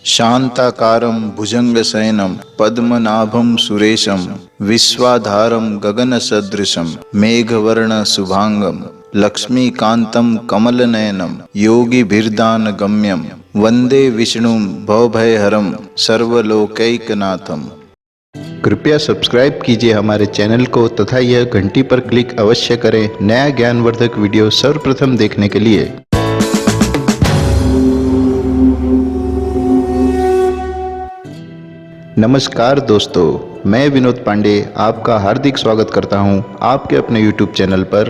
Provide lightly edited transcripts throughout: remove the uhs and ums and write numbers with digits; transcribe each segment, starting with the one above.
शांताकारं भुजंगशयनं पद्मनाभं सुरेशं विश्वाधारं गगनसदृशं मेघवर्ण शुभांगं लक्ष्मीकान्तं कमलनयनं योगिभिर्दानगम्यं वंदे विष्णुं भवभयहरं सर्वलोकैकनाथम। कृपया सब्सक्राइब कीजिए हमारे चैनल को तथा यह घंटी पर क्लिक अवश्य करें नया ज्ञानवर्धक वीडियो सर्वप्रथम देखने के लिए। नमस्कार दोस्तों, मैं विनोद पांडे आपका हार्दिक स्वागत करता हूं आपके अपने YouTube चैनल पर।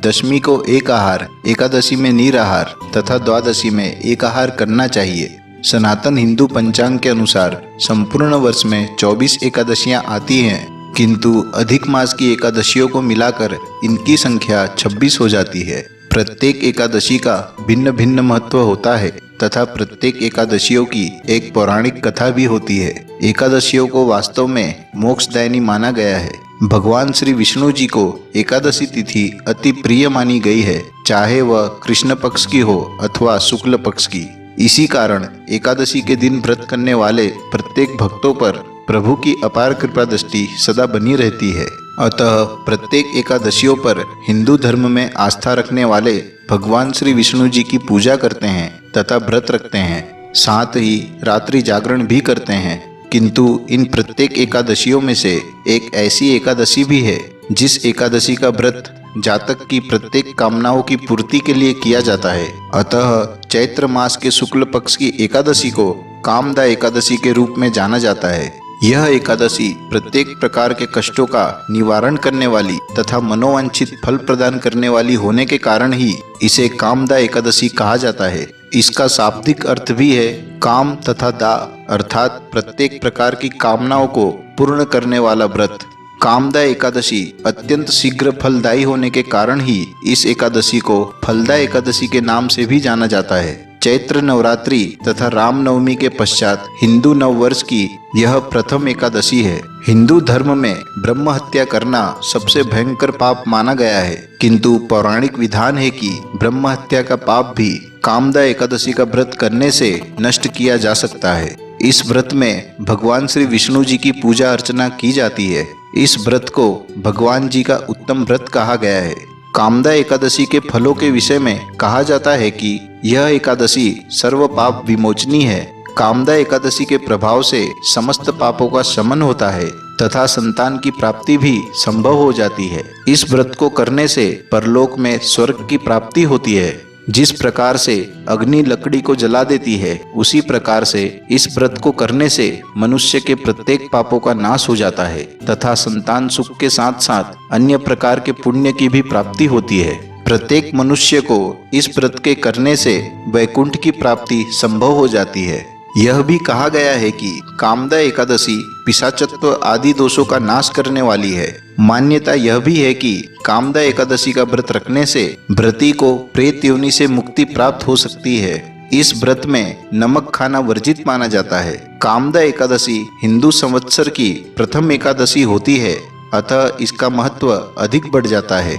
दशमी को एक आहार, एकादशी में निराहार तथा द्वादशी में एक आहार करना चाहिए। सनातन हिंदू पंचांग के अनुसार संपूर्ण वर्ष में 24 एकादशियां आती हैं, किंतु अधिक मास की एकादशियों को मिलाकर इनकी संख्या 26 हो जाती है। प्रत्येक एकादशी का भिन्न भिन्न महत्व होता है तथा प्रत्येक एकादशियों की एक पौराणिक कथा भी होती है। एकादशियों को वास्तव में मोक्षदायिनी माना गया है। भगवान श्री विष्णु जी को एकादशी तिथि अति प्रिय मानी गई है, चाहे वह कृष्ण पक्ष की हो अथवा शुक्ल पक्ष की। इसी कारण एकादशी के दिन व्रत करने वाले प्रत्येक भक्तों पर प्रभु की अपार कृपा दृष्टि सदा बनी रहती है। अतः प्रत्येक एकादशियों पर हिंदू धर्म में आस्था रखने वाले भगवान श्री विष्णु जी की पूजा करते हैं तथा व्रत रखते हैं, साथ ही रात्रि जागरण भी करते हैं। किंतु इन प्रत्येक एकादशियों में से एक ऐसी एकादशी भी है जिस एकादशी का व्रत जातक की प्रत्येक कामनाओं की पूर्ति के लिए किया जाता है। अतः चैत्र मास के शुक्ल पक्ष की एकादशी को कामदा एकादशी के रूप में जाना जाता है। यह एकादशी प्रत्येक प्रकार के कष्टों का निवारण करने वाली तथा मनोवांछित फल प्रदान करने वाली होने के कारण ही इसे कामदा एकादशी कहा जाता है। इसका शाब्दिक अर्थ भी है काम तथा दा, अर्थात प्रत्येक प्रकार की कामनाओं को पूर्ण करने वाला व्रत। कामदा एकादशी अत्यंत शीघ्र फलदायी होने के कारण ही इस एकादशी को फलदा एकादशी के नाम से भी जाना जाता है। चैत्र नवरात्रि तथा रामनवमी के पश्चात हिंदू नववर्ष की यह प्रथम एकादशी है। हिंदू धर्म में ब्रह्म हत्या करना सबसे भयंकर पाप माना गया है, किंतु पौराणिक विधान है कि ब्रह्म हत्या का पाप भी कामदा एकादशी का व्रत करने से नष्ट किया जा सकता है। इस व्रत में भगवान श्री विष्णु जी की पूजा अर्चना की जाती है। इस व्रत को भगवान जी का उत्तम व्रत कहा गया है। कामदा एकादशी के फलों के विषय में कहा जाता है कि यह एकादशी सर्व पाप विमोचनी है। कामदा एकादशी के प्रभाव से समस्त पापों का शमन होता है तथा संतान की प्राप्ति भी संभव हो जाती है। इस व्रत को करने से परलोक में स्वर्ग की प्राप्ति होती है। जिस प्रकार से अग्नि लकड़ी को जला देती है, उसी प्रकार से इस व्रत को करने से मनुष्य के प्रत्येक पापों का नाश हो जाता है तथा संतान सुख के साथ साथ अन्य प्रकार के पुण्य की भी प्राप्ति होती है। प्रत्येक मनुष्य को इस व्रत के करने से वैकुंठ की प्राप्ति संभव हो जाती है। यह भी कहा गया है कि कामदा एकादशी पिशाचत्व आदि दोषों का नाश करने वाली है। मान्यता यह भी है कि कामदा एकादशी का व्रत रखने से व्रती को प्रेत योनि से मुक्ति प्राप्त हो सकती है। इस व्रत में नमक खाना वर्जित माना जाता है। कामदा एकादशी हिंदू संवत्सर की प्रथम एकादशी होती है, अतः इसका महत्व अधिक बढ़ जाता है।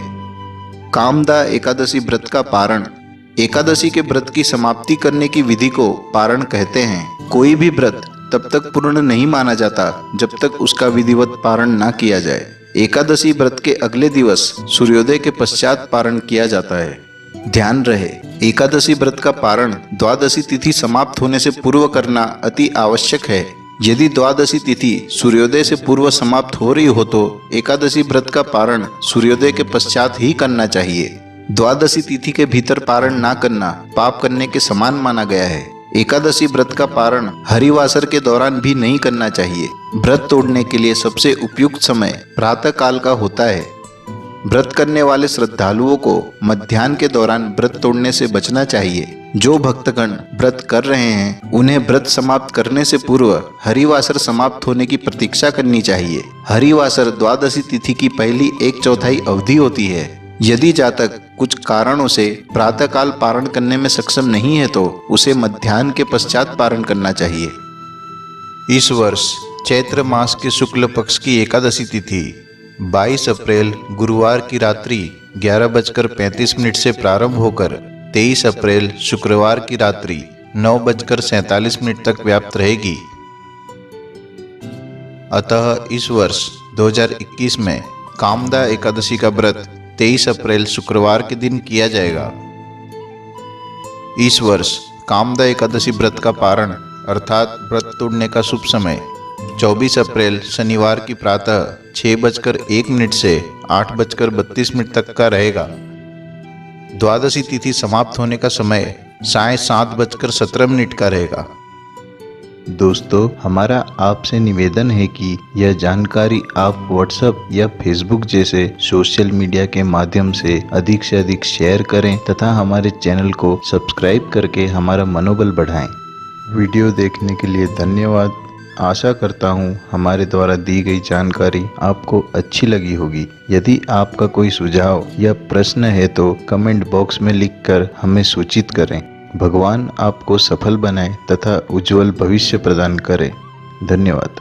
कामदा एकादशी व्रत का पारण। एकादशी के व्रत की समाप्ति करने की विधि को पारण कहते हैं। कोई भी व्रत तब तक पूर्ण नहीं माना जाता जब तक उसका विधिवत पारण ना किया जाए। एकादशी व्रत के अगले दिवस सूर्योदय के पश्चात पारण किया जाता है। ध्यान रहे, एकादशी व्रत का पारण द्वादशी तिथि समाप्त होने से पूर्व करना अति आवश्यक है। यदि द्वादशी तिथि सूर्योदय से पूर्व समाप्त हो रही हो तो एकादशी व्रत का पारण सूर्योदय के पश्चात ही करना चाहिए। द्वादशी तिथि के भीतर पारण ना करना पाप करने के समान माना गया है। एकादशी व्रत का पारण हरिवासर के दौरान भी नहीं करना चाहिए। व्रत तोड़ने के लिए सबसे उपयुक्त समय प्रातः काल का होता है। व्रत करने वाले श्रद्धालुओं को मध्याह्न के दौरान व्रत तोड़ने से बचना चाहिए। जो भक्तगण व्रत कर रहे हैं उन्हें व्रत समाप्त करने से पूर्व हरिवासर समाप्त होने की प्रतीक्षा करनी चाहिए। हरिवासर द्वादशी तिथि की पहली 1/4 अवधि होती है। यदि जातक कुछ कारणों से प्रातःकाल पारण करने में सक्षम नहीं है तो उसे मध्याह्न के पश्चात पारण करना चाहिए। इस वर्ष चैत्र मास के शुक्ल पक्ष की एकादशी तिथि 22 अप्रैल गुरुवार की रात्रि 11:35 से प्रारंभ होकर 23 अप्रैल शुक्रवार की रात्रि 9:47 तक व्याप्त रहेगी। अतः इस वर्ष 2021 में कामदा एकादशी का व्रत 23 अप्रैल शुक्रवार के दिन किया जाएगा। इस वर्ष कामदा एकादशी व्रत का पारण अर्थात व्रत तोड़ने का शुभ समय 24 अप्रैल शनिवार की प्रातः 6:01 से 8:32 तक का रहेगा। द्वादशी तिथि समाप्त होने का समय साय 7:17 का रहेगा। दोस्तों, हमारा आपसे निवेदन है कि यह जानकारी आप व्हाट्सएप या फेसबुक जैसे सोशल मीडिया के माध्यम से अधिक शेयर करें तथा हमारे चैनल को सब्सक्राइब करके हमारा मनोबल बढ़ाएं। वीडियो देखने के लिए धन्यवाद। आशा करता हूँ हमारे द्वारा दी गई जानकारी आपको अच्छी लगी होगी। यदि आपका कोई सुझाव या प्रश्न है तो कमेंट बॉक्स में लिखकर हमें सूचित करें। भगवान आपको सफल बनाए तथा उज्जवल भविष्य प्रदान करे। धन्यवाद।